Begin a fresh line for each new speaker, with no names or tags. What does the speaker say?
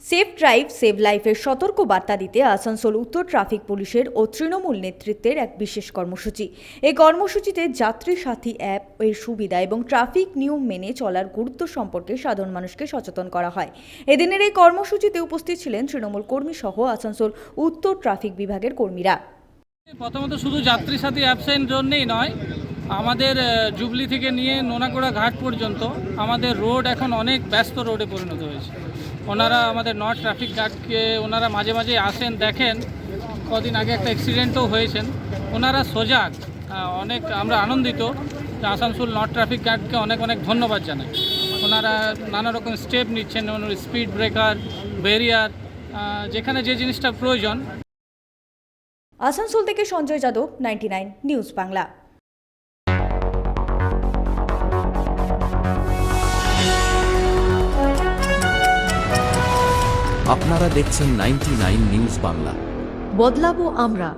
Safe drive save লাইফের সতর্ক বার্তা দিতে আসানসোল উত্তর ট্রাফিক পুলিশের ও তৃণমূল নেতৃত্বের এক বিশেষ কর্মসূচি। এই কর্মসূচিতে যাত্রী সাথী অ্যাপ এর সুবিধা এবং ট্রাফিক নিয়ম মেনে চলার গুরুত্ব সম্পর্কে সাধারণ মানুষকে সচেতন করা হয়। এদিনের এই কর্মসূচিতে উপস্থিত ছিলেন তৃণমূল কর্মী সহ আসানসোল উত্তর ট্রাফিক বিভাগের কর্মীরা।
প্রথমত শুধু যাত্রী সাথী অ্যাপসের জন্যেই নয়, আমাদের জুবলি থেকে নিয়ে নোনাকোড়া ঘাট পর্যন্ত আমাদের রোড এখন অনেক ব্যস্ত রোডে পরিণত হয়েছে। ওনারা আমাদের নর্থ ট্রাফিক গার্ডকে ওনারা মাঝে মাঝে আসেন, দেখেন। কদিন আগে একটা অ্যাক্সিডেন্টও হয়েছেন। ওনারা সজাগ, অনেক আমরা আনন্দিত। আসানসোল নর্থ ট্রাফিক গার্ডকে অনেক অনেক ধন্যবাদ জানাই। ওনারা নানা রকম স্টেপ নিচ্ছেন, স্পিড ব্রেকার, ব্যারিয়ার, যেখানে যে জিনিসটা প্রয়োজন।
আসানসোল থেকে সঞ্জয় যাদব, 99 নিউজ বাংলা।
আপনারা দেখছেন 99 নিউজ বাংলা।
বদলাবো আমরা।